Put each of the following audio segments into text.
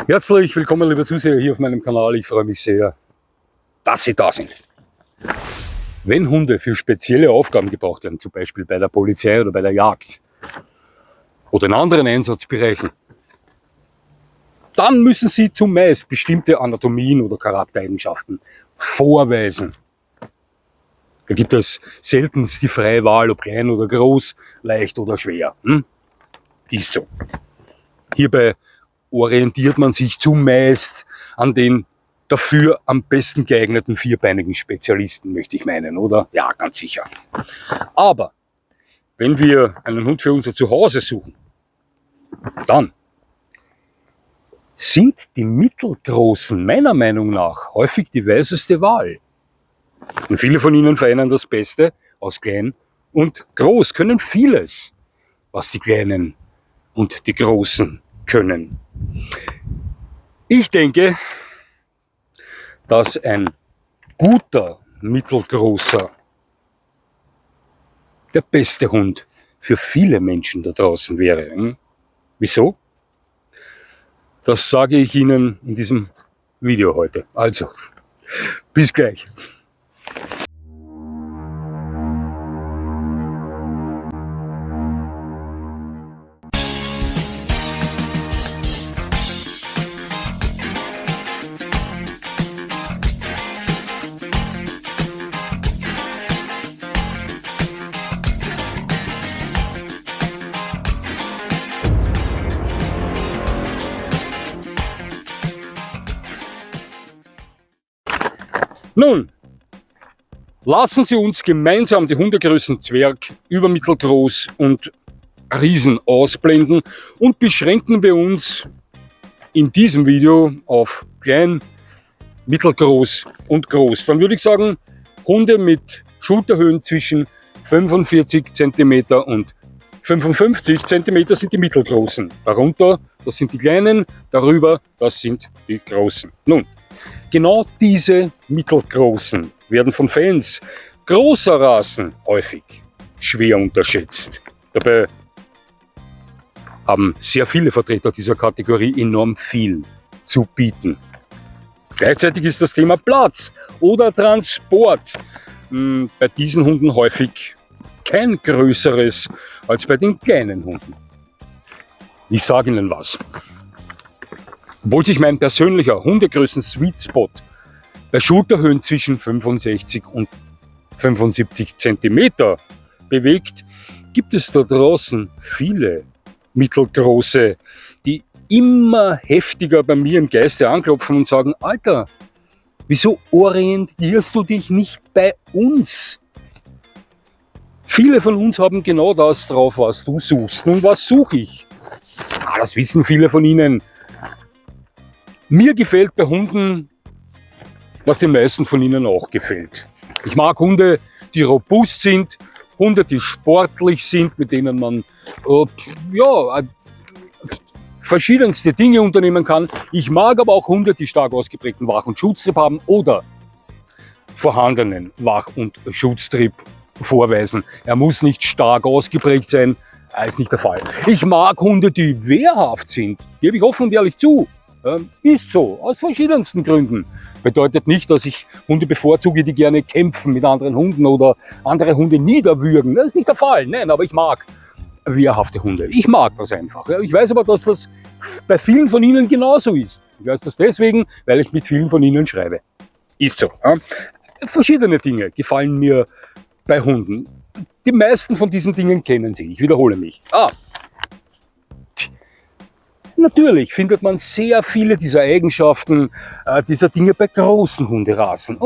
Herzlich willkommen, liebe Zuseher, hier auf meinem Kanal. Ich freue mich sehr, dass Sie da sind. Wenn Hunde für spezielle Aufgaben gebraucht werden, zum Beispiel bei der Polizei oder bei der Jagd oder in anderen Einsatzbereichen, dann müssen sie zumeist bestimmte Anatomien oder Charaktereigenschaften vorweisen. Da gibt es seltenst die freie Wahl, ob klein oder groß, leicht oder schwer. Ist so. Hierbei orientiert man sich zumeist an den dafür am besten geeigneten vierbeinigen Spezialisten, möchte ich meinen, oder? Ja, ganz sicher. Aber wenn wir einen Hund für unser Zuhause suchen, dann sind die mittelgroßen meiner Meinung nach häufig die weiseste Wahl. Und viele von ihnen vereinen das Beste aus klein und groß, können vieles, was die Kleinen und die Großen können. Ich denke, dass ein guter Mittelgroßer der beste Hund für viele Menschen da draußen wäre. Wieso? Das sage ich Ihnen in diesem Video heute. Also, bis gleich. Nun, lassen Sie uns gemeinsam die Hundegrößen Zwerg, Übermittelgroß und Riesen ausblenden und beschränken wir uns in diesem Video auf klein, mittelgroß und groß. Dann würde ich sagen, Hunde mit Schulterhöhen zwischen 45 cm und 55 cm sind die mittelgroßen. Darunter, das sind die kleinen, darüber, das sind die großen. Nun, genau diese mittelgroßen werden von Fans großer Rassen häufig schwer unterschätzt. Dabei haben sehr viele Vertreter dieser Kategorie enorm viel zu bieten. Gleichzeitig ist das Thema Platz oder Transport bei diesen Hunden häufig kein größeres als bei den kleinen Hunden. Ich sage Ihnen was. Obwohl sich mein persönlicher Hundegrößen-Sweet Spot bei Schulterhöhen zwischen 65 und 75 cm bewegt, gibt es da draußen viele mittelgroße, die immer heftiger bei mir im Geiste anklopfen und sagen: Alter, wieso orientierst du dich nicht bei uns? Viele von uns haben genau das drauf, was du suchst. Nun, was suche ich? Das wissen viele von Ihnen. Mir gefällt bei Hunden, was den meisten von Ihnen auch gefällt. Ich mag Hunde, die robust sind, Hunde, die sportlich sind, mit denen man verschiedenste Dinge unternehmen kann. Ich mag aber auch Hunde, die stark ausgeprägten Wach- und Schutztrieb haben oder vorhandenen Wach- und Schutztrieb vorweisen. Er muss nicht stark ausgeprägt sein, ist nicht der Fall. Ich mag Hunde, die wehrhaft sind, gebe ich offen und ehrlich zu. Ist so, aus verschiedensten Gründen. Bedeutet nicht, dass ich Hunde bevorzuge, die gerne kämpfen mit anderen Hunden oder andere Hunde niederwürgen. Das ist nicht der Fall. Nein, aber ich mag wehrhafte Hunde. Ich mag das einfach. Ich weiß aber, dass das bei vielen von Ihnen genauso ist. Ich weiß das deswegen, weil ich mit vielen von Ihnen schreibe. Ist so. Verschiedene Dinge gefallen mir bei Hunden. Die meisten von diesen Dingen kennen Sie. Ich wiederhole mich. Natürlich findet man sehr viele dieser Eigenschaften, dieser Dinge bei großen Hunderassen.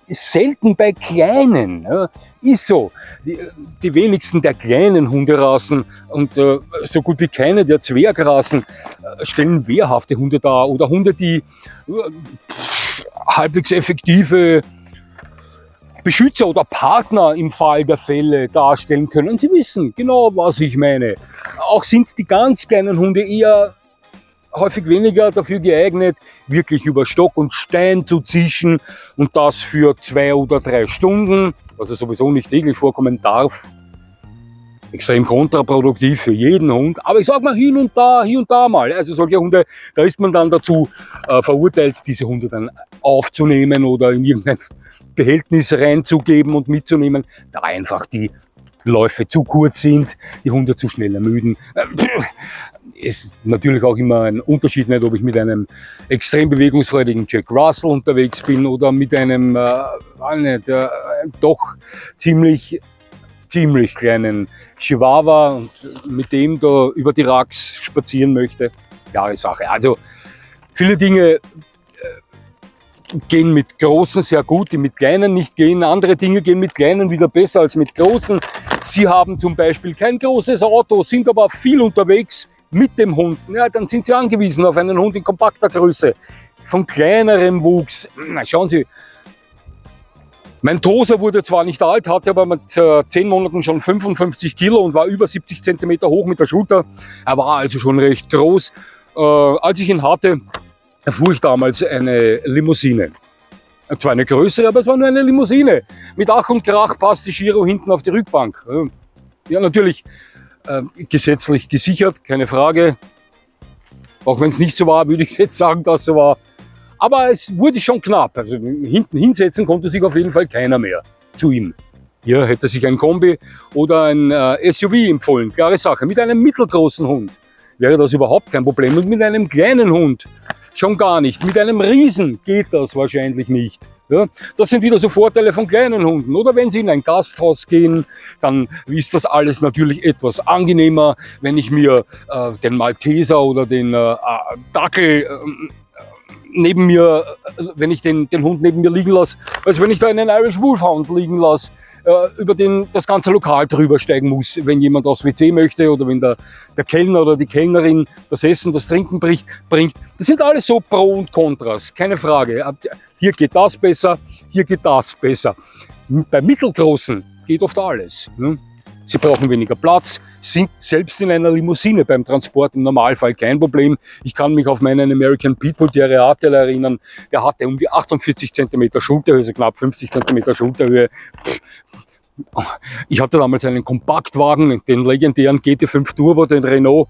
Selten bei kleinen. Ist so. Die wenigsten der kleinen Hunderassen und so gut wie keine der Zwergrassen stellen wehrhafte Hunde dar oder Hunde, die halbwegs effektive Beschützer oder Partner im Fall der Fälle darstellen können. Sie wissen genau, was ich meine. Auch sind die ganz kleinen Hunde eher häufig weniger dafür geeignet, wirklich über Stock und Stein zu zischen und das für 2 oder 3 Stunden, was sowieso nicht täglich vorkommen darf. extrem kontraproduktiv für jeden Hund. Aber ich sage mal hier und da mal. Also solche Hunde, da ist man dann dazu verurteilt, diese Hunde dann aufzunehmen oder in irgendein Behältnis reinzugeben und mitzunehmen, da einfach die Läufe zu kurz sind, die Hunde zu schnell ermüden. Ist natürlich auch immer ein Unterschied, nicht, ob ich mit einem extrem bewegungsfreudigen Jack Russell unterwegs bin oder mit einem doch ziemlich kleinen Chihuahua und mit dem da über die Racks spazieren möchte. Klare Sache. Also viele Dinge gehen mit Großen sehr gut, die mit Kleinen nicht gehen. Andere Dinge gehen mit Kleinen wieder besser als mit Großen. Sie haben zum Beispiel kein großes Auto, sind aber viel unterwegs mit dem Hund. Ja, dann sind Sie angewiesen auf einen Hund in kompakter Größe, von kleinerem Wuchs. Na, schauen Sie, mein Toser wurde zwar nicht alt, hatte aber mit 10 Monaten schon 55 Kilo und war über 70 Zentimeter hoch mit der Schulter. Er war also schon recht groß. Als ich ihn hatte, fuhr ich damals eine Limousine. Zwar eine größere, aber es war nur eine Limousine. Mit Ach und Krach passte Giro hinten auf die Rückbank. Ja, natürlich gesetzlich gesichert, keine Frage. Auch wenn es nicht so war, würde ich jetzt sagen, dass es so war. Aber es wurde schon knapp. Also hinten hinsetzen konnte sich auf jeden Fall keiner mehr zu ihm. Hier hätte sich ein Kombi oder ein SUV empfohlen. Klare Sache. Mit einem mittelgroßen Hund wäre das überhaupt kein Problem. Und mit einem kleinen Hund schon gar nicht. Mit einem Riesen geht das wahrscheinlich nicht. Ja, das sind wieder so Vorteile von kleinen Hunden. Oder wenn Sie in ein Gasthaus gehen, dann ist das alles natürlich etwas angenehmer, wenn ich mir den Malteser oder den Dackel neben mir, wenn ich den Hund neben mir liegen lasse, als wenn ich da einen Irish Wolfhound liegen lasse, über den das ganze Lokal drüber steigen muss, wenn jemand aufs WC möchte oder wenn der Kellner oder die Kellnerin das Essen, das Trinken bringt. Das sind alles so Pro und Kontras, keine Frage. Hier geht das besser, hier geht das besser. Bei Mittelgroßen geht oft alles. Sie brauchen weniger Platz, sind selbst in einer Limousine beim Transport im Normalfall kein Problem. Ich kann mich auf meinen American Pitbull Terrier Artel erinnern, der hatte um die 48 cm Schulterhöhe, also knapp 50 cm Schulterhöhe. Ich hatte damals einen Kompaktwagen, den legendären GT5 Turbo, den Renault.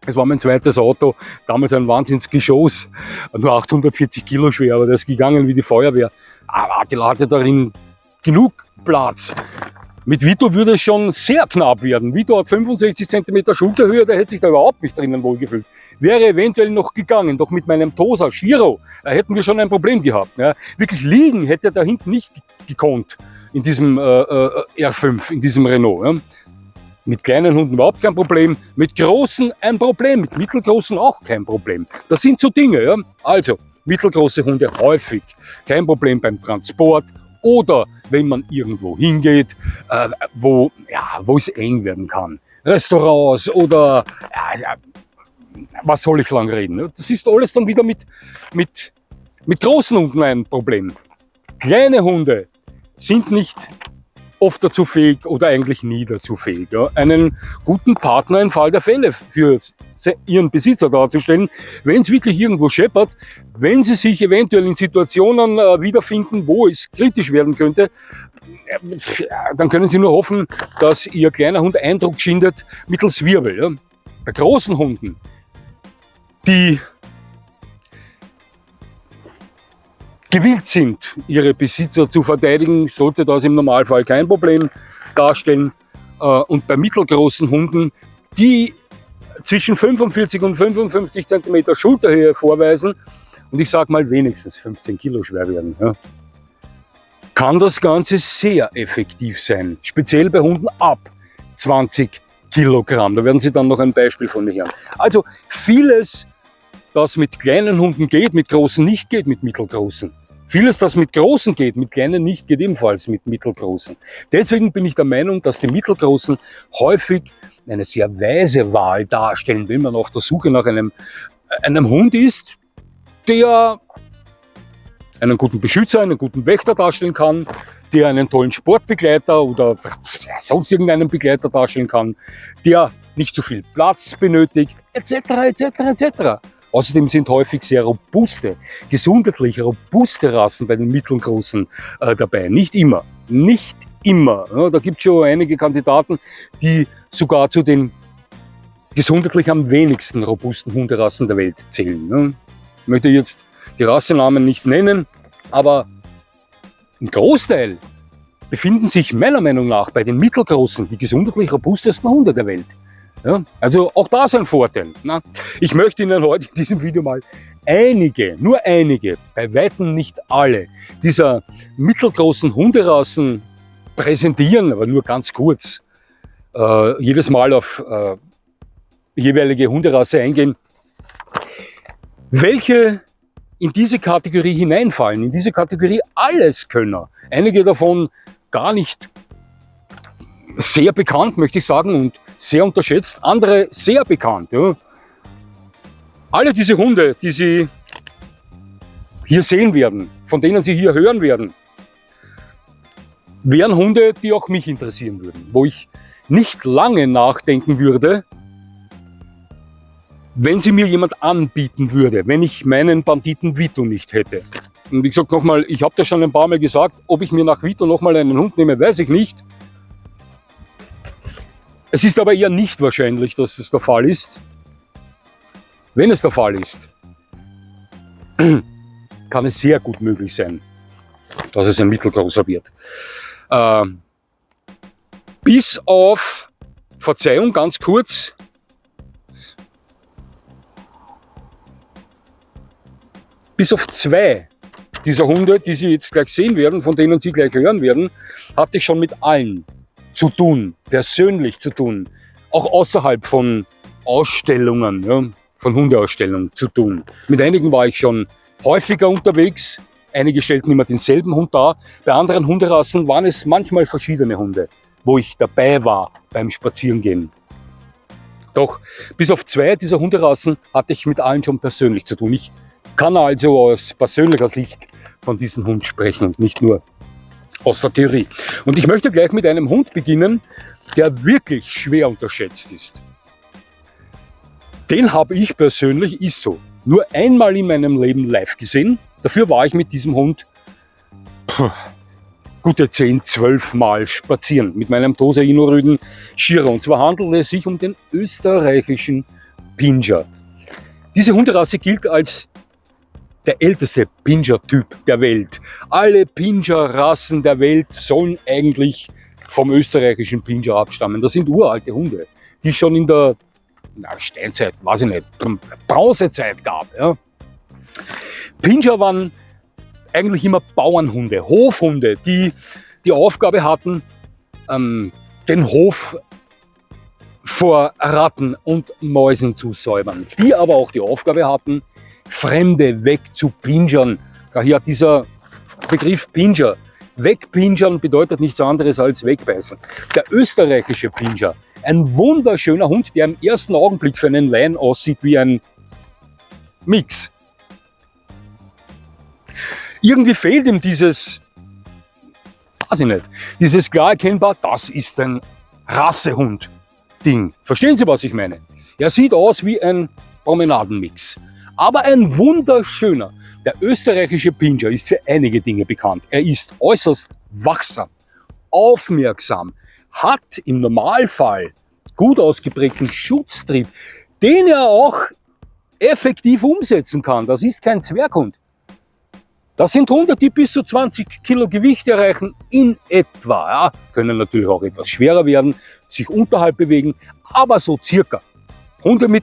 Es war mein zweites Auto, damals ein Wahnsinnsgeschoss, nur 840 Kilo schwer, aber das ist gegangen wie die Feuerwehr. Aber Attila hatte darin genug Platz. Mit Vito würde es schon sehr knapp werden. Vito hat 65 cm Schulterhöhe, der hätte sich da überhaupt nicht drinnen wohlgefühlt. Wäre eventuell noch gegangen, doch mit meinem Tosa Giro hätten wir schon ein Problem gehabt. Ja. Wirklich liegen hätte er da hinten nicht gekonnt in diesem R5, in diesem Renault. Ja. Mit kleinen Hunden überhaupt kein Problem, mit großen ein Problem, mit mittelgroßen auch kein Problem. Das sind so Dinge. Ja. Also, mittelgroße Hunde häufig kein Problem beim Transport oder wenn man irgendwo hingeht, wo es eng werden kann. Restaurants oder was soll ich lang reden? Das ist alles dann wieder mit großen Hunden ein Problem. Kleine Hunde sind nicht oft dazu fähig oder eigentlich nie dazu fähig, ja, einen guten Partner im Fall der Fälle für ihren Besitzer darzustellen, wenn es wirklich irgendwo scheppert, wenn sie sich eventuell in Situationen wiederfinden, wo es kritisch werden könnte, dann können sie nur hoffen, dass ihr kleiner Hund Eindruck schindet mittels Wirbel. Ja. Bei großen Hunden, die gewillt sind, ihre Besitzer zu verteidigen, sollte das im Normalfall kein Problem darstellen. Und bei mittelgroßen Hunden, die zwischen 45 und 55 cm Schulterhöhe vorweisen, und ich sage mal wenigstens 15 Kilo schwer werden, ja, kann das Ganze sehr effektiv sein. Speziell bei Hunden ab 20 Kilogramm. Da werden Sie dann noch ein Beispiel von mir hören. Also vieles, das mit kleinen Hunden geht, mit großen nicht geht, mit mittelgroßen. Vieles, das mit großen geht, mit kleinen nicht geht, ebenfalls mit mittelgroßen. Deswegen bin ich der Meinung, dass die mittelgroßen häufig eine sehr weise Wahl darstellen, wenn man auf der Suche nach einem Hund ist, der einen guten Beschützer, einen guten Wächter darstellen kann, der einen tollen Sportbegleiter oder sonst irgendeinen Begleiter darstellen kann, der nicht zu viel Platz benötigt, etc., etc., etc. Außerdem sind häufig sehr robuste, gesundheitlich robuste Rassen bei den mittelgroßen dabei. Nicht immer, nicht immer. Ja, da gibt es schon einige Kandidaten, die sogar zu den gesundheitlich am wenigsten robusten Hunderassen der Welt zählen. Ja. Ich möchte jetzt die Rassenamen nicht nennen, aber im Großteil befinden sich meiner Meinung nach bei den mittelgroßen die gesundheitlich robustesten Hunde der Welt. Ja, also auch das ein Vorteil. Na, ich möchte Ihnen heute in diesem Video mal nur einige, bei weitem nicht alle dieser mittelgroßen Hunderassen präsentieren, aber nur ganz kurz. Jedes Mal auf jeweilige Hunderasse eingehen, welche in diese Kategorie hineinfallen, in diese Kategorie Alleskönner. Einige davon gar nicht sehr bekannt, möchte ich sagen, und sehr unterschätzt, andere sehr bekannt. Ja. Alle diese Hunde, die Sie hier sehen werden, von denen Sie hier hören werden, wären Hunde, die auch mich interessieren würden, wo ich nicht lange nachdenken würde, wenn sie mir jemand anbieten würde, wenn ich meinen Banditen Vito nicht hätte. Und wie gesagt nochmal, ich habe das schon ein paar Mal gesagt, ob ich mir nach Vito nochmal einen Hund nehme, weiß ich nicht. Es ist aber eher nicht wahrscheinlich, dass es der Fall ist. Wenn es der Fall ist, kann es sehr gut möglich sein, dass es ein mittelgroßer wird. Bis auf, Verzeihung, ganz kurz, bis auf 2 dieser Hunde, die Sie jetzt gleich sehen werden, von denen Sie gleich hören werden, hatte ich schon mit allen zu tun, persönlich zu tun, auch außerhalb von Ausstellungen, ja, von Hundeausstellungen zu tun. Mit einigen war ich schon häufiger unterwegs, einige stellten immer denselben Hund dar, bei anderen Hunderassen waren es manchmal verschiedene Hunde, wo ich dabei war beim Spazierengehen. Doch bis auf 2 dieser Hunderassen hatte ich mit allen schon persönlich zu tun. Ich kann also aus persönlicher Sicht von diesem Hund sprechen und nicht nur aus der Theorie. Und ich möchte gleich mit einem Hund beginnen, der wirklich schwer unterschätzt ist. Den habe ich persönlich, ist so, nur einmal in meinem Leben live gesehen. Dafür war ich mit diesem Hund gute 10, 12 Mal spazieren mit meinem Tosa Ino-Rüden Shiro. Und zwar handelt es sich um den österreichischen Pinscher. Diese Hunderasse gilt als der älteste Pinscher-Typ der Welt. Alle Pinscher-Rassen der Welt sollen eigentlich vom österreichischen Pinscher abstammen. Das sind uralte Hunde, die es schon in der Steinzeit, weiß ich nicht, Bronzezeit gab. Ja. Pinscher waren eigentlich immer Bauernhunde, Hofhunde, die die Aufgabe hatten, den Hof vor Ratten und Mäusen zu säubern. Die aber auch die Aufgabe hatten, Fremde wegzupinschern. Daher dieser Begriff Pinscher. Wegpinschern bedeutet nichts anderes als wegbeißen. Der österreichische Pinscher, ein wunderschöner Hund, der im ersten Augenblick für einen Laien aussieht wie ein Mix. Irgendwie fehlt ihm dieses, weiß ich nicht, dieses klar erkennbar, das ist ein Rassehund-Ding. Verstehen Sie, was ich meine? Er sieht aus wie ein Promenadenmix. Aber ein wunderschöner. Der österreichische Pinscher ist für einige Dinge bekannt. Er ist äußerst wachsam, aufmerksam, hat im Normalfall gut ausgeprägten Schutztrieb, den er auch effektiv umsetzen kann. Das ist kein Zwerghund. Das sind Hunde, die bis zu 20 Kilo Gewicht erreichen, in etwa. Ja, können natürlich auch etwas schwerer werden, sich unterhalb bewegen, aber so circa. Hunde mit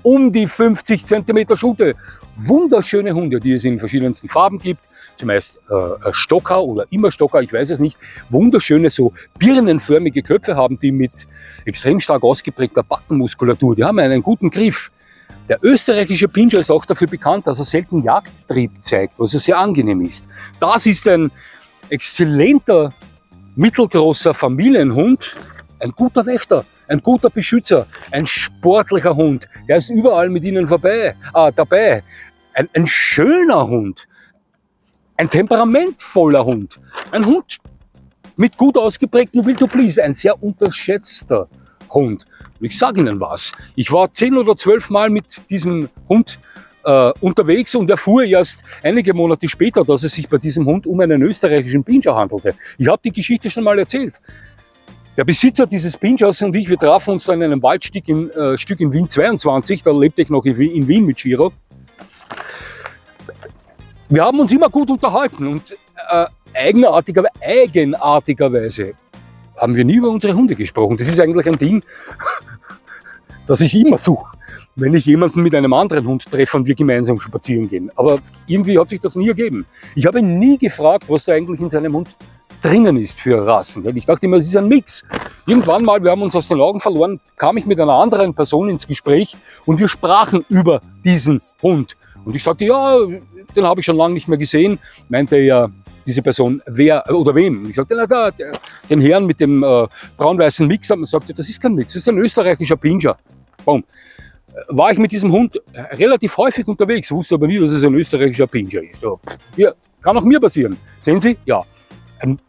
um die 50 cm Schute. Wunderschöne Hunde, die es in verschiedensten Farben gibt. Zumeist Stocker oder immer Stocker, ich weiß es nicht. Wunderschöne, so birnenförmige Köpfe haben die mit extrem stark ausgeprägter Backenmuskulatur. Die haben einen guten Griff. Der österreichische Pinscher ist auch dafür bekannt, dass er selten Jagdtrieb zeigt, was sehr angenehm ist. Das ist ein exzellenter, mittelgroßer Familienhund, ein guter Wächter, ein guter Beschützer, ein sportlicher Hund, der ist überall mit Ihnen dabei. Ein schöner Hund, ein temperamentvoller Hund, ein Hund mit gut ausgeprägtem Will to Please, ein sehr unterschätzter Hund. Und ich sage Ihnen was, ich war 10 oder 12 Mal mit diesem Hund unterwegs und erfuhr erst einige Monate später, dass es sich bei diesem Hund um einen österreichischen Pinscher handelte. Ich habe die Geschichte schon mal erzählt. Der Besitzer dieses Pinschers und ich, wir trafen uns dann in einem Waldstück in Wien 22, da lebte ich noch in Wien mit Giro. Wir haben uns immer gut unterhalten und eigenartigerweise haben wir nie über unsere Hunde gesprochen. Das ist eigentlich ein Ding, das ich immer tue, wenn ich jemanden mit einem anderen Hund treffe und wir gemeinsam spazieren gehen. Aber irgendwie hat sich das nie ergeben. Ich habe ihn nie gefragt, was da eigentlich in seinem Hund drinnen ist für Rassen. Ich dachte immer, es ist ein Mix. Irgendwann mal, wir haben uns aus den Augen verloren, kam ich mit einer anderen Person ins Gespräch und wir sprachen über diesen Hund. Und ich sagte, ja, den habe ich schon lange nicht mehr gesehen. Meinte er, diese Person, wer oder wem? Ich sagte, na da, den Herrn mit dem braun-weißen Mix. Und sagte, das ist kein Mix, das ist ein österreichischer Pinscher. Boom. War ich mit diesem Hund relativ häufig unterwegs, wusste aber nie, dass es ein österreichischer Pinscher ist. Ja, kann auch mir passieren. Sehen Sie? Ja. Ein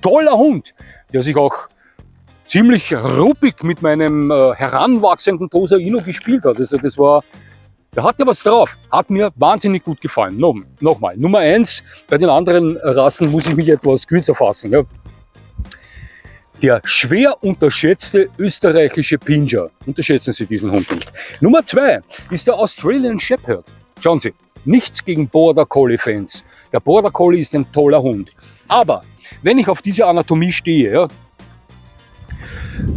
toller Hund, der sich auch ziemlich ruppig mit meinem heranwachsenden Tosa Inu gespielt hat. Also das war, der hatte was drauf, hat mir wahnsinnig gut gefallen. Nochmal, Nummer 1, bei den anderen Rassen muss ich mich etwas kürzer fassen. Ja. Der schwer unterschätzte österreichische Pinscher. Unterschätzen Sie diesen Hund nicht. Nummer 2 ist der Australian Shepherd. Schauen Sie, nichts gegen Border Collie Fans. Der Border Collie ist ein toller Hund. Aber wenn ich auf diese Anatomie stehe, ja,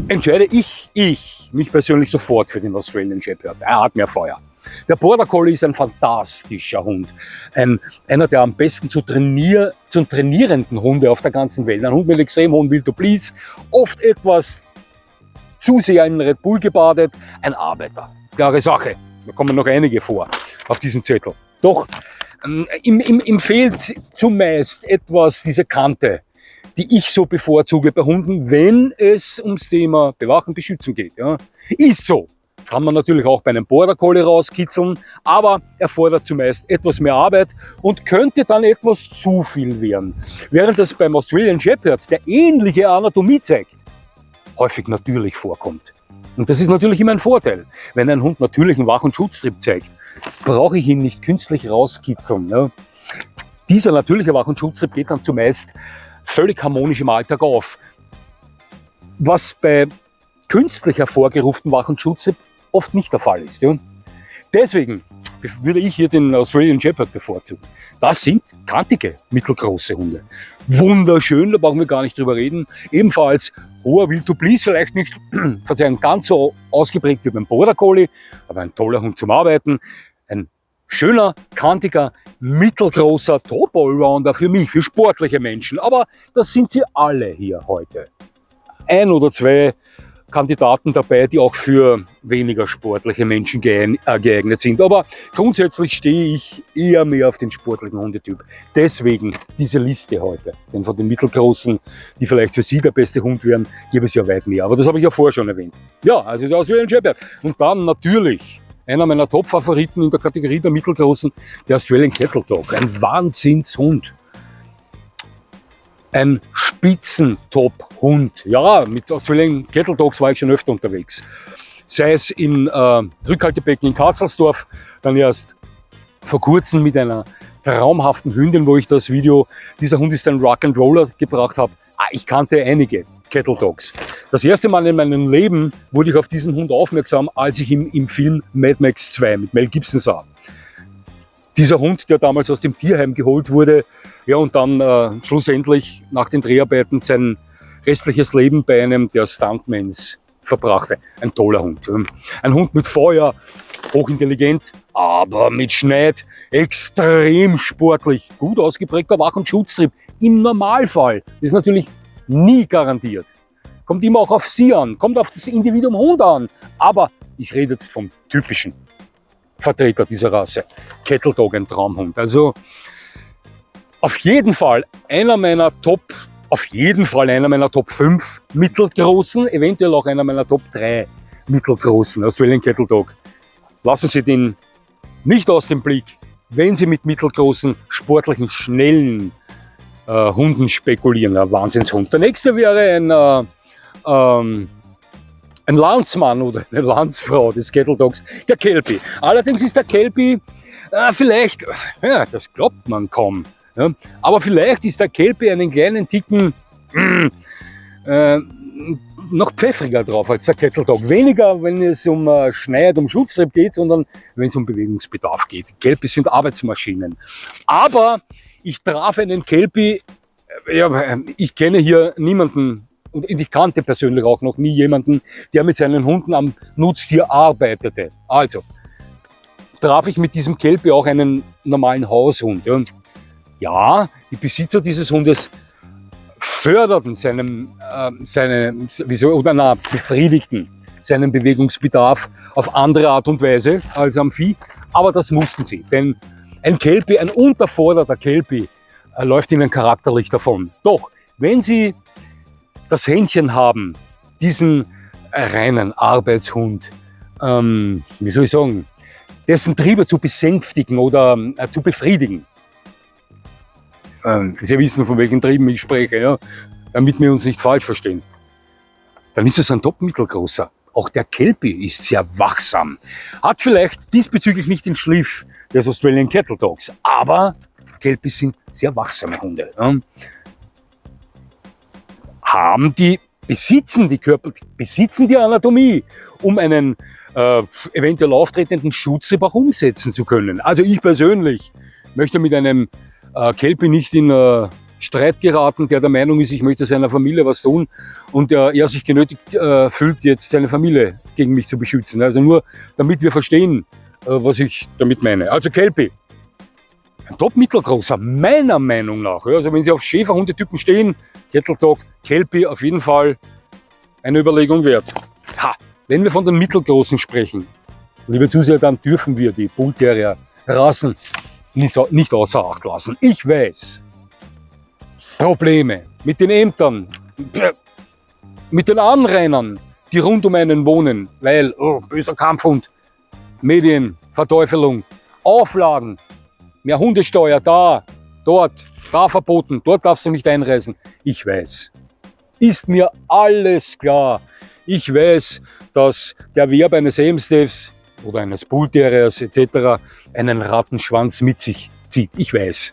entscheide ich mich persönlich sofort für den Australian Shepherd. Er hat mehr Feuer. Der Border Collie ist ein fantastischer Hund. Einer der am besten zu trainierenden Hunde auf der ganzen Welt. Ein Hund mit extrem hohem Will to Please, oft etwas zu sehr in Red Bull gebadet. Ein Arbeiter. Klare Sache. Da kommen noch einige vor auf diesem Zettel. Doch ihm fehlt zumeist etwas diese Kante, die ich so bevorzuge bei Hunden, wenn es ums Thema Bewachen, Beschützen geht. Ja. Ist so. Kann man natürlich auch bei einem Border Collie rauskitzeln, aber erfordert zumeist etwas mehr Arbeit und könnte dann etwas zu viel werden. Während das beim Australian Shepherd, der ähnliche Anatomie zeigt, häufig natürlich vorkommt. Und das ist natürlich immer ein Vorteil. Wenn ein Hund natürlichen Wach- und Schutztrieb zeigt, brauche ich ihn nicht künstlich rauskitzeln. Ja. Dieser natürliche Wach- und Schutztrieb geht dann zumeist völlig harmonisch im Alltag auf. Was bei künstlich hervorgerufenen Wach- und Schutztrieb oft nicht der Fall ist. Ja. Deswegen würde ich hier den Australian Shepherd bevorzugen. Das sind kantige, mittelgroße Hunde. Wunderschön, da brauchen wir gar nicht drüber reden. Ebenfalls hoher Will to Please, vielleicht nicht Verzeihung, ganz so ausgeprägt wie beim Border Collie, aber ein toller Hund zum Arbeiten. Ein schöner, kantiger, mittelgroßer Top-Allrounder für mich, für sportliche Menschen. Aber das sind sie alle hier heute. Ein oder zwei Kandidaten dabei, die auch für weniger sportliche Menschen geeignet sind. Aber grundsätzlich stehe ich eher mehr auf den sportlichen Hundetyp. Deswegen diese Liste heute. Denn von den mittelgroßen, die vielleicht für Sie der beste Hund wären, gibt es ja weit mehr. Aber das habe ich ja vorher schon erwähnt. Ja, also der Australian Shepherd. Und dann natürlich einer meiner Top-Favoriten in der Kategorie der mittelgroßen, der Australian Cattle Dog. Ein Wahnsinnshund. Ein Spitzentop-Hund. Ja, mit Australian Cattle Dogs war ich schon öfter unterwegs. Sei es in Rückhaltebecken in Katzelsdorf, dann erst vor kurzem mit einer traumhaften Hündin, wo ich das Video, dieser Hund ist ein Rock'n'Roller, gebracht habe. Ich kannte einige Cattle Dogs. Das erste Mal in meinem Leben wurde ich auf diesen Hund aufmerksam, als ich ihn im Film Mad Max 2 mit Mel Gibson sah. Dieser Hund, der damals aus dem Tierheim geholt wurde, ja, und dann schlussendlich nach den Dreharbeiten sein restliches Leben bei einem der Stuntmans verbrachte. Ein toller Hund. Ein Hund mit Feuer, hochintelligent, aber mit Schneid, extrem sportlich, gut ausgeprägter Wach- und Schutztrieb. Im Normalfall. Das ist natürlich nie garantiert. Kommt immer auch auf Sie an, kommt auf das Individuum Hund an. Aber ich rede jetzt vom typischen Vertreter dieser Rasse. Cattle Dog, ein Traumhund. Also auf jeden Fall einer meiner Top 5 mittelgroßen, eventuell auch einer meiner Top 3 mittelgroßen Australian Cattle Dog. Lassen Sie den nicht aus dem Blick, wenn Sie mit mittelgroßen, sportlichen, schnellen Hunden spekulieren. Ein Wahnsinnshund. Der nächste wäre ein Landsmann oder eine Landsfrau des Cattle Dogs, der Kelpie. Allerdings ist der Kelpie Vielleicht, ja, das glaubt man kaum. Ja, aber vielleicht ist der Kelpie einen kleinen Ticken noch pfeffriger drauf als der Kettle Dog. Weniger, wenn es um Schneid, um Schutztrieb geht, sondern wenn es um Bewegungsbedarf geht. Kelpies sind Arbeitsmaschinen. Aber ich traf einen Kelpie, ja, ich kenne hier niemanden, und ich kannte persönlich auch noch nie jemanden, der mit seinen Hunden am Nutztier arbeitete. Also traf ich mit diesem Kelpie auch einen normalen Haushund. Und ja, die Besitzer dieses Hundes förderten befriedigten seinen Bewegungsbedarf auf andere Art und Weise als am Vieh. Aber das mussten sie, denn ein Kelpie, ein unterforderter Kelpie, läuft ihnen charakterlich davon. Doch, wenn sie das Händchen haben, diesen reinen Arbeitshund, wie soll ich sagen, dessen Triebe zu besänftigen oder zu befriedigen. Sie wissen, von welchen Trieben ich spreche, ja, damit wir uns nicht falsch verstehen. Dann ist es ein top-mittelgroßer. Auch der Kelpie ist sehr wachsam. Hat vielleicht diesbezüglich nicht den Schliff des Australian Cattle Dogs, aber Kelpies sind sehr wachsame Hunde. Ja. Besitzen die Anatomie, um einen eventuell auftretenden Schutztrieb auch umsetzen zu können. Also ich persönlich möchte mit einem Kelpie nicht in Streit geraten, der Meinung ist, ich möchte seiner Familie was tun und er sich genötigt fühlt, jetzt seine Familie gegen mich zu beschützen. Also nur, damit wir verstehen, was ich damit meine. Also Kelpie, ein top-mittelgroßer, meiner Meinung nach. Also wenn Sie auf Schäferhundetypen stehen, Cattle Dog, Kelpie auf jeden Fall eine Überlegung wert. Wenn wir von den Mittelgroßen sprechen, liebe Zuseher, dann dürfen wir die Bull Terrier Rassen nicht außer Acht lassen. Ich weiß, Probleme mit den Ämtern, mit den Anrainern, die rund um einen wohnen, weil böser Kampfhund, Medien, Verteufelung, Auflagen, mehr Hundesteuer da, dort, da verboten, dort darfst du nicht einreisen. Ich weiß, ist mir alles klar. Ich weiß, dass der Erwerb eines Amstaffs oder eines Bull Terriers etc. einen Rattenschwanz mit sich zieht. Ich weiß.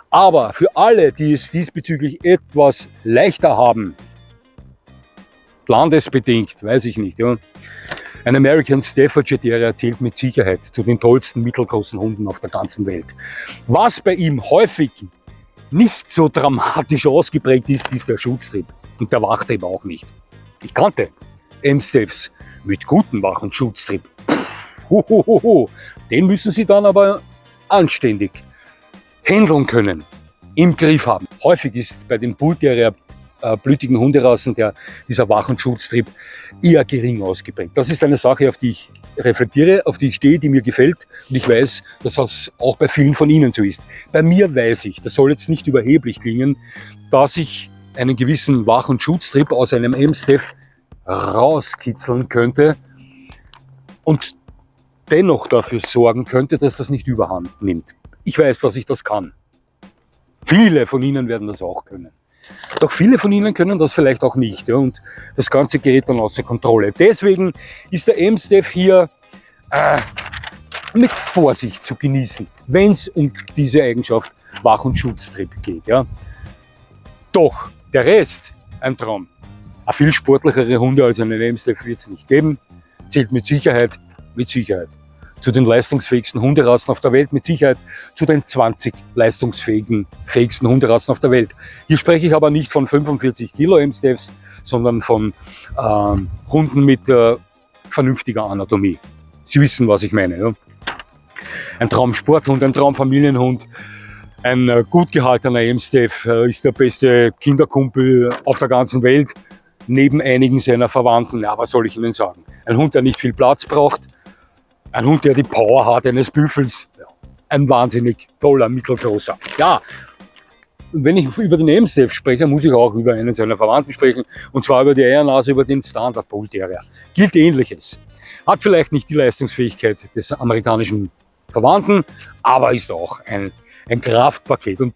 Aber für alle, die es diesbezüglich etwas leichter haben, landesbedingt, weiß ich nicht, ja, ein American Staffordshire Terrier zählt mit Sicherheit zu den tollsten mittelgroßen Hunden auf der ganzen Welt. Was bei ihm häufig nicht so dramatisch ausgeprägt ist, ist der Schutztrieb. Und der Wachtrieb auch nicht. Ich kannte Amstaffs mit gutem Wach- und Schutztrieb. Den müssen Sie dann aber anständig handeln können, im Griff haben. Häufig ist bei den Bull Terrier blütigen Hunderassen dieser Wach- und Schutztrieb eher gering ausgeprägt. Das ist eine Sache, auf die ich reflektiere, auf die ich stehe, die mir gefällt. Und ich weiß, dass das auch bei vielen von Ihnen so ist. Bei mir weiß ich, das soll jetzt nicht überheblich klingen, dass ich einen gewissen Wach- und Schutztrieb aus einem Amstaff rauskitzeln könnte und dennoch dafür sorgen könnte, dass das nicht überhand nimmt. Ich weiß, dass ich das kann. Viele von Ihnen werden das auch können. Doch viele von Ihnen können das vielleicht auch nicht. Ja, und das Ganze gerät dann außer Kontrolle. Deswegen ist der Amstaff hier mit Vorsicht zu genießen, wenn es um diese Eigenschaft Wach- und Schutztrieb geht. Ja. Doch der Rest, ein Traum. Eine viel sportlichere Hunde als einen Amstaff wird es nicht geben. Zählt mit Sicherheit zu den leistungsfähigsten Hunderassen auf der Welt, mit Sicherheit zu den 20 leistungsfähigsten Hunderassen auf der Welt. Hier spreche ich aber nicht von 45 Kilo Amstaffs, sondern von Hunden mit vernünftiger Anatomie. Sie wissen, was ich meine. Ja? Ein Traumsporthund, ein Traumfamilienhund, ein gut gehaltener Amstaff ist der beste Kinderkumpel auf der ganzen Welt, neben einigen seiner Verwandten. Ja, was soll ich Ihnen sagen? Ein Hund, der nicht viel Platz braucht, ein Hund, der die Power hat eines Büffels, ja, ein wahnsinnig toller, mittelgroßer. Ja, wenn ich über den Amstaff spreche, muss ich auch über einen seiner Verwandten sprechen, und zwar über die Eiernase, über den Standard Bull Terrier. Gilt Ähnliches. Hat vielleicht nicht die Leistungsfähigkeit des amerikanischen Verwandten, aber ist auch ein Kraftpaket. Und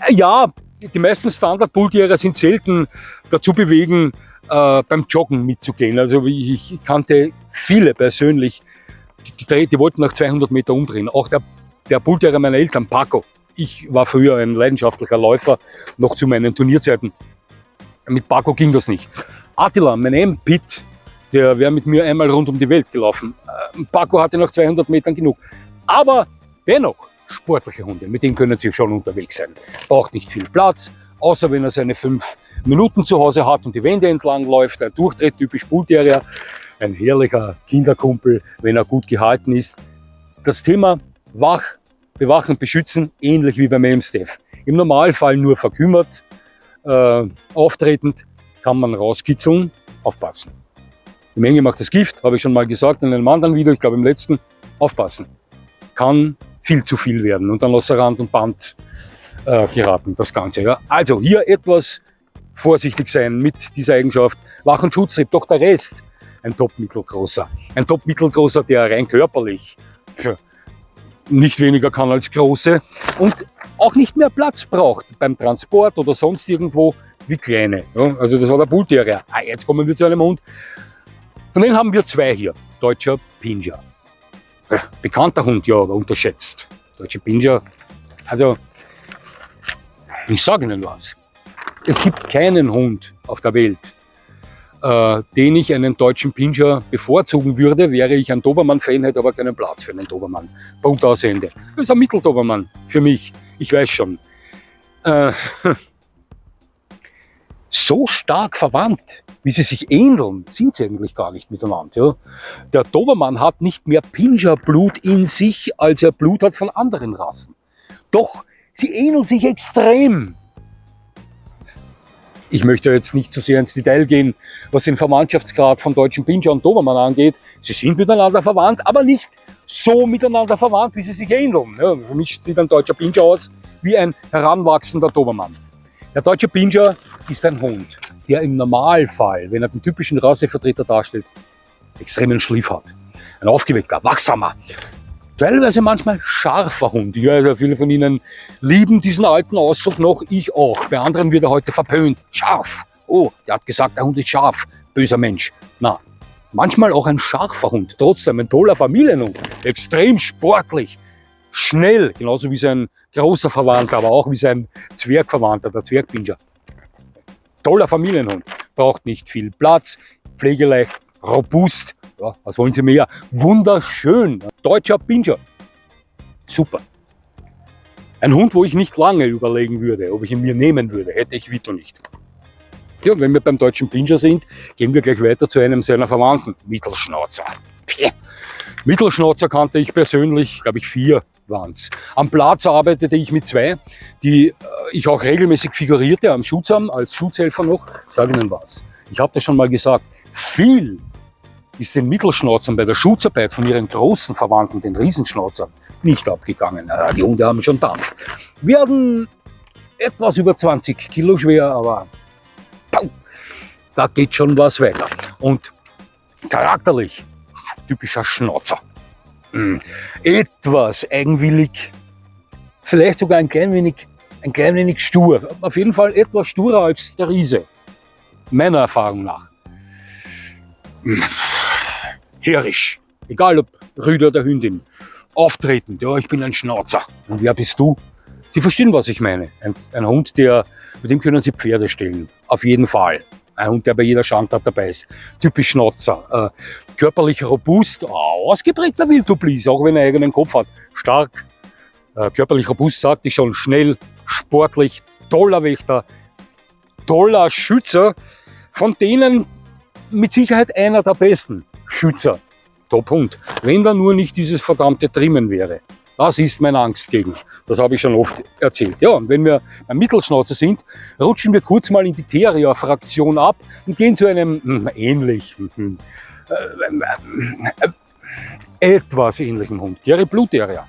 ja, die meisten Standard Bull Terrier sind selten dazu bewegen, beim Joggen mitzugehen. Also ich kannte viele persönlich, die wollten nach 200 Meter umdrehen. Auch der Bullterrier meiner Eltern, Paco. Ich war früher ein leidenschaftlicher Läufer, noch zu meinen Turnierzeiten. Mit Paco ging das nicht. Attila, mein M-Pit, der wäre mit mir einmal rund um die Welt gelaufen. Paco hatte nach 200 Metern genug. Aber dennoch, sportliche Hunde, mit denen können Sie schon unterwegs sein. Braucht nicht viel Platz, außer wenn er seine 5 Minuten zu Hause hat und die Wände entlang läuft. Ein Durchtritt, typisch Bullterrier. Ein herrlicher Kinderkumpel, wenn er gut gehalten ist. Das Thema bewachen, beschützen, ähnlich wie beim Amstaff. Im Normalfall nur verkümmert, auftretend, kann man rauskitzeln, aufpassen. Die Menge macht das Gift, habe ich schon mal gesagt in einem anderen Video, ich glaube im letzten, aufpassen. Kann viel zu viel werden und dann außer Rand und Band geraten, das Ganze. Ja. Also hier etwas vorsichtig sein mit dieser Eigenschaft. Wach- und Schutztrieb, doch der Rest ein Top-Mittelgroßer. Ein Top-Mittelgroßer, der rein körperlich nicht weniger kann als Große und auch nicht mehr Platz braucht beim Transport oder sonst irgendwo wie Kleine. Ja, also das war der Bullterrier. Jetzt kommen wir zu einem Hund. Von denen haben wir 2 hier. Deutscher Pinscher. Bekannter Hund, ja, aber unterschätzt. Deutsche Pinscher. Also, ich sage Ihnen was. Es gibt keinen Hund auf der Welt, den ich einen deutschen Pinscher bevorzugen würde, wäre ich ein Dobermann-Fan, hätte aber keinen Platz für einen Dobermann. Punkt, aus, Ende. Das ist ein Mitteldobermann für mich. Ich weiß schon. So stark verwandt, wie sie sich ähneln, sind sie eigentlich gar nicht miteinander. Ja. Der Dobermann hat nicht mehr Pinscher-Blut in sich, als er Blut hat von anderen Rassen. Doch sie ähneln sich extrem. Ich möchte jetzt nicht zu sehr ins Detail gehen, was den Verwandtschaftsgrad von deutschen Pinscher und Dobermann angeht. Sie sind miteinander verwandt, aber nicht so miteinander verwandt, wie sie sich ähneln. Ja, für mich sieht ein deutscher Pinscher aus wie ein heranwachsender Dobermann. Der deutsche Pinscher ist ein Hund, der im Normalfall, wenn er den typischen Rassevertreter darstellt, extremen Schliff hat. Ein aufgeweckter, wachsamer, teilweise manchmal scharfer Hund. Ja, also viele von Ihnen lieben diesen alten Ausdruck noch, ich auch. Bei anderen wird er heute verpönt. Scharf. Oh, der hat gesagt, der Hund ist scharf. Böser Mensch. Na, manchmal auch ein scharfer Hund. Trotzdem ein toller Familienhund. Extrem sportlich. Schnell. Genauso wie sein großer Verwandter, aber auch wie sein Zwergverwandter, der Zwergpinscher. Toller Familienhund. Braucht nicht viel Platz. Pflegeleicht. Robust. Ja, was wollen Sie mehr? Wunderschön. Deutscher Pinscher. Super. Ein Hund, wo ich nicht lange überlegen würde, ob ich ihn mir nehmen würde, hätte ich Vito nicht. Ja, wenn wir beim deutschen Pinscher sind, gehen wir gleich weiter zu einem seiner Verwandten, Mittelschnauzer. Mittelschnauzer kannte ich persönlich, glaube ich 4 waren es. Am Platz arbeitete ich mit 2, die ich auch regelmäßig figurierte am Schutzamt, als Schutzhelfer noch. Ich sage Ihnen was, ich habe das schon mal gesagt, viel ist den Mittelschnauzern bei der Schutzarbeit von ihren großen Verwandten, den Riesenschnauzern, nicht abgegangen. Die Hunde haben schon Dampf. Werden etwas über 20 Kilo schwer, aber da geht schon was weiter. Und charakterlich, typischer Schnauzer. Etwas eigenwillig, vielleicht sogar ein klein wenig stur. Auf jeden Fall etwas sturer als der Riese, meiner Erfahrung nach. Herrisch, egal ob Rüde oder Hündin, auftretend, ja, ich bin ein Schnauzer. Und wer bist du? Sie verstehen, was ich meine. Ein Hund, mit dem können Sie Pferde stellen, auf jeden Fall. Ein Hund, der bei jeder Schandtat dabei ist. Typisch Schnauzer, körperlich robust, ausgeprägter Wildoblis, auch wenn er einen eigenen Kopf hat. Stark, körperlich robust, sagte ich schon, schnell, sportlich, toller Wächter, toller Schützer, von denen mit Sicherheit einer der besten Schützer. Top-Hund. Wenn da nur nicht dieses verdammte Trimmen wäre. Das ist meine Angst gegen. Das habe ich schon oft erzählt. Ja, und wenn wir beim Mittelschnauzer sind, rutschen wir kurz mal in die Terrier-Fraktion ab und gehen zu einem ähnlichen, etwas ähnlichen Hund. Kerry Blue Terrier.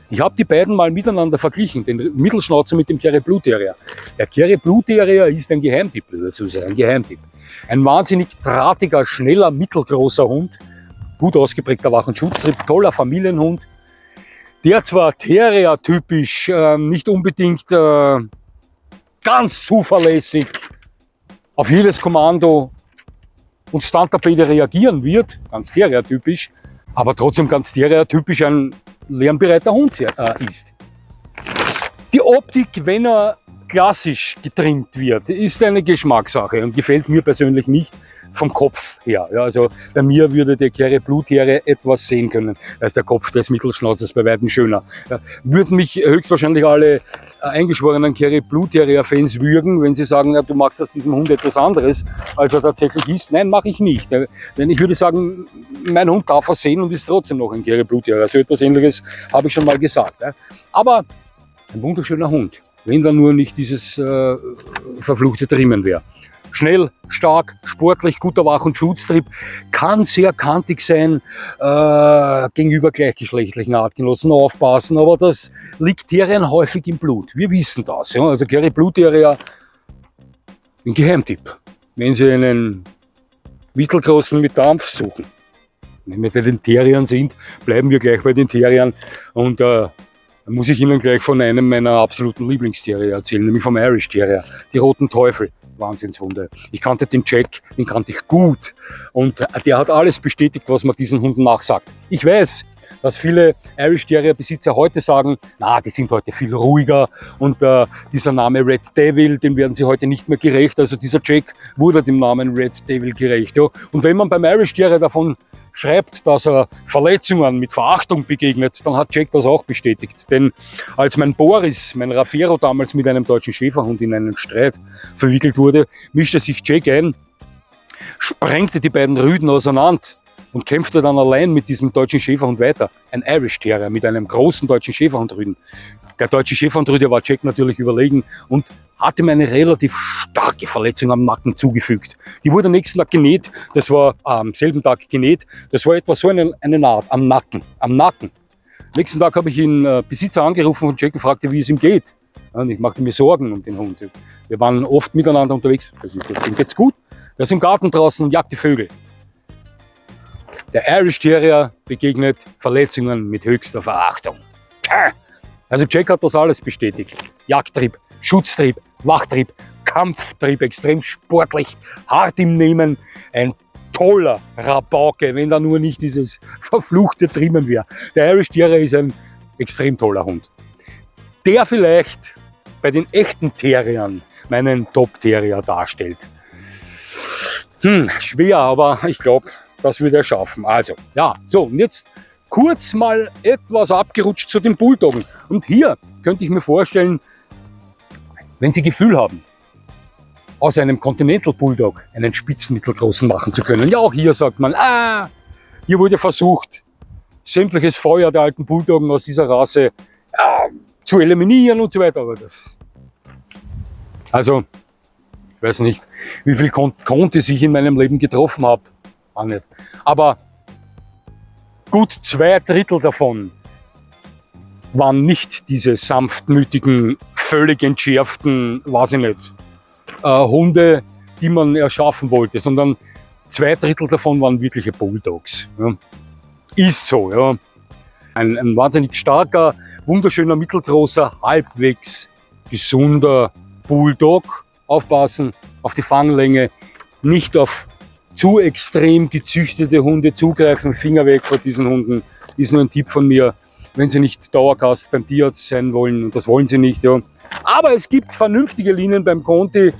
Ich habe die beiden mal miteinander verglichen, den Mittelschnauzer mit dem Kerry Blue Terrier. Der Kerry Blue Terrier ist ein Geheimtipp, dazu sagen, ein Geheimtipp. Ein wahnsinnig drahtiger, schneller, mittelgroßer Hund, gut ausgeprägter Wach- und Schutztrieb, toller Familienhund, der zwar Terrier-typisch nicht unbedingt ganz zuverlässig auf jedes Kommando und Standardbede reagieren wird, ganz Terrier-typisch, aber trotzdem ganz stereotypisch ein lernbereiter Hund ist. Die Optik, wenn er klassisch getrimmt wird, ist eine Geschmackssache und gefällt mir persönlich nicht vom Kopf her. Ja, also bei mir würde der Kerry Blue Terrier etwas sehen können, als der Kopf des Mittelschnauzers bei weitem schöner. Ja, würden mich höchstwahrscheinlich alle eingeschworenen Kerry Blue Terrier Fans würgen, wenn sie sagen, ja, du machst aus diesem Hund etwas anderes, als er tatsächlich ist. Nein, mache ich nicht. Denn ich würde sagen, mein Hund darf er sehen und ist trotzdem noch ein Kerry Blue Terrier. Also etwas Ähnliches habe ich schon mal gesagt. Ja. Aber ein wunderschöner Hund, wenn da nur nicht dieses verfluchte Trimmen wäre. Schnell, stark, sportlich, guter Wach- und Schutztrieb, kann sehr kantig sein gegenüber gleichgeschlechtlichen Artgenossen, aufpassen, aber das liegt Terriern häufig im Blut. Wir wissen das. Ja? Also Kerry Blue Terrier, ein Geheimtipp, wenn Sie einen mittelgroßen mit Dampf suchen. Wenn wir bei den Terriern sind, bleiben wir gleich bei den Terriern und da muss ich Ihnen gleich von einem meiner absoluten Lieblingsterrier erzählen, nämlich vom Irish Terrier, die Roten Teufel. Wahnsinnshunde. Ich kannte den Jack, den kannte ich gut und der hat alles bestätigt, was man diesen Hunden nachsagt. Ich weiß, dass viele Irish Terrier Besitzer heute sagen, na, die sind heute viel ruhiger und dieser Name Red Devil, dem werden sie heute nicht mehr gerecht. Also dieser Jack wurde dem Namen Red Devil gerecht. Ja. Und wenn man beim Irish Terrier davon schreibt, dass er Verletzungen mit Verachtung begegnet, dann hat Jack das auch bestätigt. Denn als mein Boris, mein Raffero damals mit einem deutschen Schäferhund in einen Streit verwickelt wurde, mischte sich Jack ein, sprengte die beiden Rüden auseinander und kämpfte dann allein mit diesem deutschen Schäferhund weiter. Ein Irish Terrier mit einem großen deutschen Schäferhundrüden. Der deutsche Schäferhundrüde war Jack natürlich überlegen und hatte mir eine relativ starke Verletzung am Nacken zugefügt. Die wurde am nächsten Tag genäht, das war am selben Tag genäht, das war etwa so eine Naht am Nacken. Am nächsten Tag habe ich den Besitzer angerufen und Jack gefragt, wie es ihm geht. Und ich machte mir Sorgen um den Hund. Wir waren oft miteinander unterwegs, dem geht's gut. Der ist im Garten draußen und jagt die Vögel. Der Irish Terrier begegnet Verletzungen mit höchster Verachtung. Also Jack hat das alles bestätigt. Jagdtrieb, Schutztrieb, Wachtrieb, Kampftrieb, extrem sportlich, hart im Nehmen, ein toller Rabauke, wenn da nur nicht dieses verfluchte Trimmen wäre. Der Irish Terrier ist ein extrem toller Hund. Der vielleicht bei den echten Terriern meinen Top-Terrier darstellt. Schwer, aber ich glaube, das wird er schaffen. Also, ja, so, und jetzt kurz mal etwas abgerutscht zu den Bulldoggen. Und hier könnte ich mir vorstellen, wenn Sie Gefühl haben, aus einem Continental Bulldog einen Spitzenmittelgroßen machen zu können. Ja, auch hier sagt man, hier wurde versucht, sämtliches Feuer der alten Bulldoggen aus dieser Rasse zu eliminieren und so weiter. Aber also, ich weiß nicht, wie viel Contis ich in meinem Leben getroffen habe. Aber gut 2/3 davon waren nicht diese sanftmütigen, völlig entschärften, weiß ich nicht, Hunde, die man erschaffen wollte, sondern 2/3 davon waren wirkliche Bulldogs. Ja. Ist so, ja. Ein wahnsinnig starker, wunderschöner, mittelgroßer, halbwegs gesunder Bulldog. Aufpassen auf die Fanglänge, nicht auf zu extrem gezüchtete Hunde zugreifen, Finger weg von diesen Hunden, ist nur ein Tipp von mir, wenn Sie nicht Dauergast beim Tierarzt sein wollen, und das wollen Sie nicht. Ja. Aber es gibt vernünftige Linien beim Conti,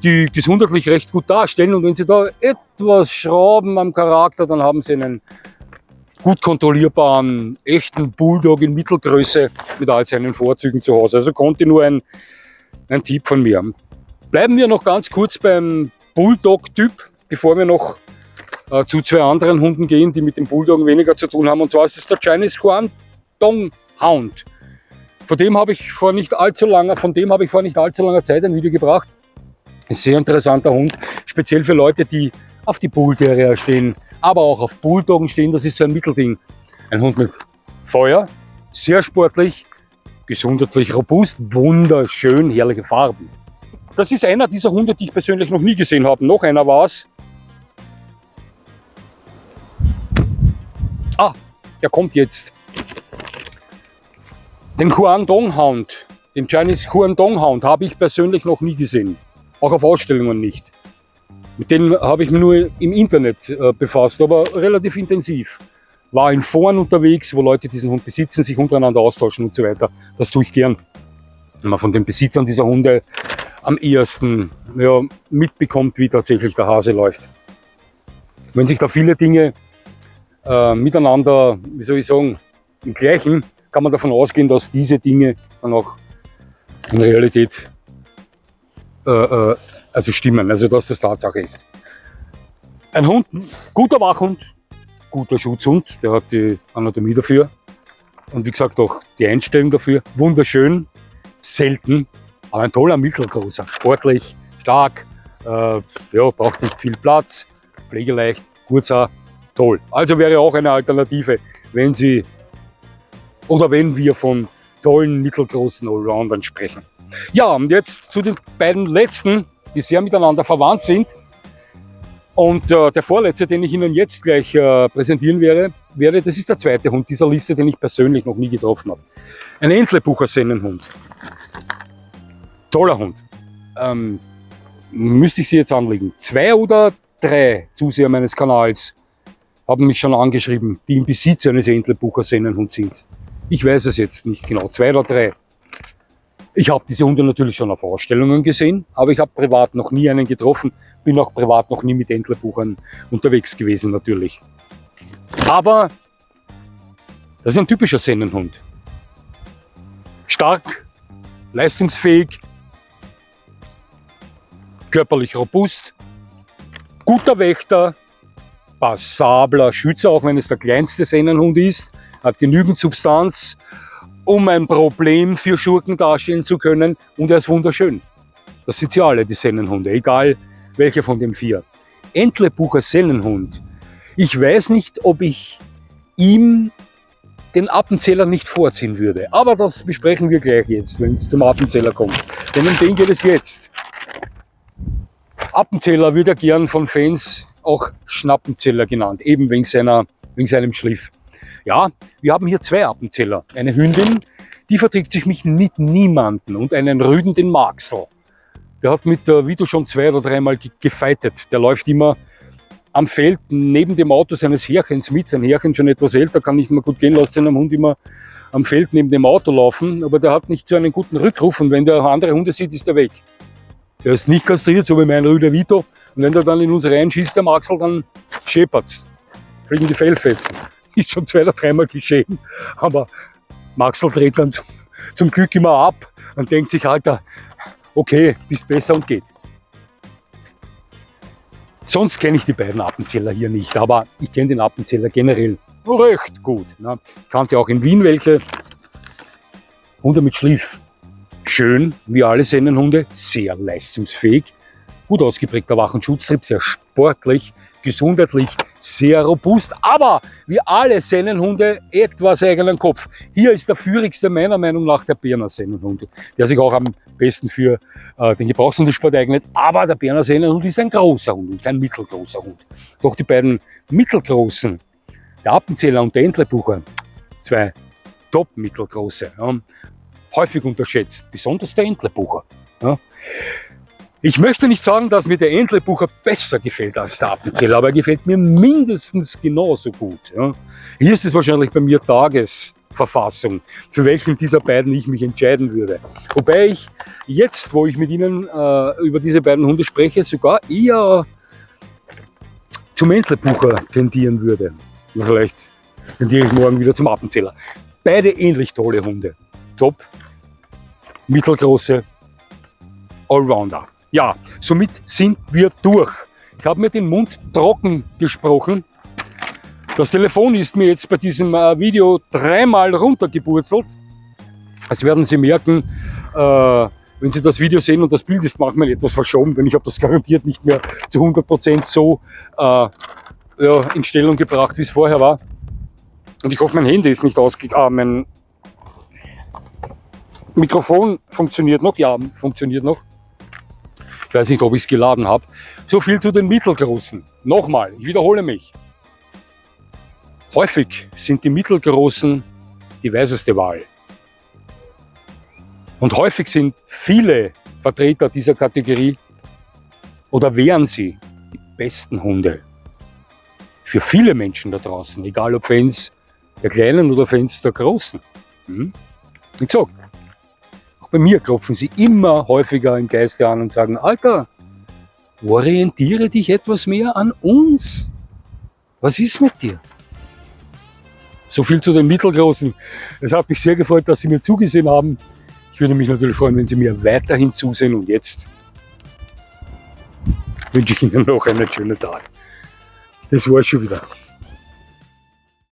die gesundheitlich recht gut darstellen, und wenn Sie da etwas schrauben am Charakter, dann haben Sie einen gut kontrollierbaren, echten Bulldog in Mittelgröße mit all seinen Vorzügen zu Hause. Also Conti nur ein Tipp von mir. Bleiben wir noch ganz kurz beim Bulldog-Typ, bevor wir noch zu zwei anderen Hunden gehen, die mit dem Bulldog weniger zu tun haben. Und zwar ist es der Chinese Guangdong Hound. Von dem habe ich vor nicht allzu langer Zeit ein Video gebracht. Ein sehr interessanter Hund, speziell für Leute, die auf die Bull Terrier stehen, aber auch auf Bulldoggen stehen. Das ist so ein Mittelding. Ein Hund mit Feuer, sehr sportlich, gesundheitlich robust, wunderschön, herrliche Farben. Das ist einer dieser Hunde, die ich persönlich noch nie gesehen habe. Noch einer war es. Der kommt jetzt. Den Guangdong Hound, den Chinese Guangdong Hound, habe ich persönlich noch nie gesehen. Auch auf Ausstellungen nicht. Mit denen habe ich mich nur im Internet befasst, aber relativ intensiv. war in Foren unterwegs, wo Leute diesen Hund besitzen, sich untereinander austauschen und so weiter. Das tue ich gern. Wenn man von den Besitzern dieser Hunde am ehesten mitbekommt, wie tatsächlich der Hase läuft. Wenn sich da viele Dinge miteinander, wie soll ich sagen, im Gleichen, kann man davon ausgehen, dass diese Dinge dann auch in Realität also stimmen, also dass das Tatsache ist. Ein Hund, guter Wachhund, guter Schutzhund, der hat die Anatomie dafür und wie gesagt auch die Einstellung dafür, wunderschön, selten, aber ein toller Mittelgroßer, sportlich, stark, braucht nicht viel Platz, pflegeleicht, kurzer, toll. Also wäre auch eine Alternative, wenn wir von tollen, mittelgroßen Allroundern sprechen. Ja, und jetzt zu den beiden letzten, die sehr miteinander verwandt sind. Und der vorletzte, den ich Ihnen jetzt gleich präsentieren werde, das ist der zweite Hund dieser Liste, den ich persönlich noch nie getroffen habe. Ein Entlebucher Sennenhund. Toller Hund. Müsste ich Sie jetzt anlegen. 2 oder 3 Zuseher meines Kanals haben mich schon angeschrieben, die im Besitz eines Entlebucher Sennenhunds sind. Ich weiß es jetzt nicht genau, 2 oder 3. Ich habe diese Hunde natürlich schon auf Ausstellungen gesehen, aber ich habe privat noch nie einen getroffen, bin auch privat noch nie mit Entlebuchern unterwegs gewesen natürlich. Aber das ist ein typischer Sennenhund. Stark, leistungsfähig, körperlich robust, guter Wächter, passabler Schützer, auch wenn es der kleinste Sennenhund ist, hat genügend Substanz, um ein Problem für Schurken darstellen zu können, und er ist wunderschön. Das sind sie alle, die Sennenhunde, egal welcher von den 4. Entlebucher Sennenhund. Ich weiß nicht, ob ich ihm den Appenzähler nicht vorziehen würde, aber das besprechen wir gleich jetzt, wenn es zum Appenzähler kommt. Denn um den geht es jetzt. Appenzähler wird ja gern von Fans auch Schnappenzähler genannt, eben wegen seinem Schliff. Ja, wir haben hier 2 Appenzähler. Eine Hündin, die verträgt sich mit niemanden, und einen Rüden, den Maxl. Der hat mit der Vito schon 2 oder 3 Mal gefeitet. Der läuft immer am Feld neben dem Auto seines Herrchens mit. Sein Herrchen schon etwas älter, kann nicht mehr gut gehen, lässt seinen Hund immer am Feld neben dem Auto laufen. Aber der hat nicht so einen guten Rückruf, und wenn der andere Hunde sieht, ist er weg. Der ist nicht kastriert, so wie mein Rüder Vito. Und wenn der dann in unsere Reihen schießt, der Maxl, dann scheppert's. Fliegen die Fellfetzen. Ist schon 2 oder 3 Mal geschehen. Aber Maxl dreht dann zum Glück immer ab und denkt sich, Alter, okay, bist besser, und geht. Sonst kenne ich die beiden Appenzähler hier nicht, aber ich kenne den Appenzähler generell recht gut. Ne? Ich kannte auch in Wien welche. Hunde mit Schliff. Schön, wie alle Sennenhunde, sehr leistungsfähig, gut ausgeprägter Wach- und Schutztrieb, sehr sportlich, gesundheitlich, sehr robust, aber wie alle Sennenhunde etwas eigenen Kopf. Hier ist der führigste meiner Meinung nach der Berner Sennenhund, der sich auch am besten für den Gebrauchshundesport eignet. Aber der Berner Sennenhund ist ein großer Hund und kein mittelgroßer Hund. Doch die beiden mittelgroßen, der Appenzähler und der Entlebucher, 2 top-mittelgroße, häufig unterschätzt, besonders der Entlebucher. Ja. Ich möchte nicht sagen, dass mir der Entlebucher besser gefällt als der Appenzähler, aber er gefällt mir mindestens genauso gut. Ja. Hier ist es wahrscheinlich bei mir Tagesverfassung, für welchen dieser beiden ich mich entscheiden würde. Wobei ich jetzt, wo ich mit Ihnen über diese beiden Hunde spreche, sogar eher zum Entlebucher tendieren würde. Und vielleicht tendiere ich morgen wieder zum Appenzähler. Beide ähnlich tolle Hunde. Top, mittelgroße Allrounder. Ja, somit sind wir durch. Ich habe mir den Mund trocken gesprochen. Das Telefon ist mir jetzt bei diesem Video 3 Mal runtergepurzelt. Das werden Sie merken, wenn Sie das Video sehen, und das Bild ist manchmal etwas verschoben, denn ich habe das garantiert nicht mehr zu 100% so in Stellung gebracht, wie es vorher war. Und ich hoffe, mein Handy ist nicht ausgegangen. Mein Mikrofon funktioniert noch. Ja, funktioniert noch. Ich weiß nicht, ob ich es geladen habe. So viel zu den Mittelgroßen. Nochmal, ich wiederhole mich. Häufig sind die Mittelgroßen die weiseste Wahl. Und häufig sind viele Vertreter dieser Kategorie, oder wären sie, die besten Hunde. für viele Menschen da draußen, egal ob Fans der Kleinen oder Fans der Großen. Wie gesagt, auch bei mir klopfen sie immer häufiger im Geiste an und sagen, Alter, orientiere dich etwas mehr an uns. Was ist mit dir? So viel zu den Mittelgroßen. Es hat mich sehr gefreut, dass Sie mir zugesehen haben. Ich würde mich natürlich freuen, wenn Sie mir weiterhin zusehen. Und jetzt wünsche ich Ihnen noch einen schönen Tag. Das war's schon wieder.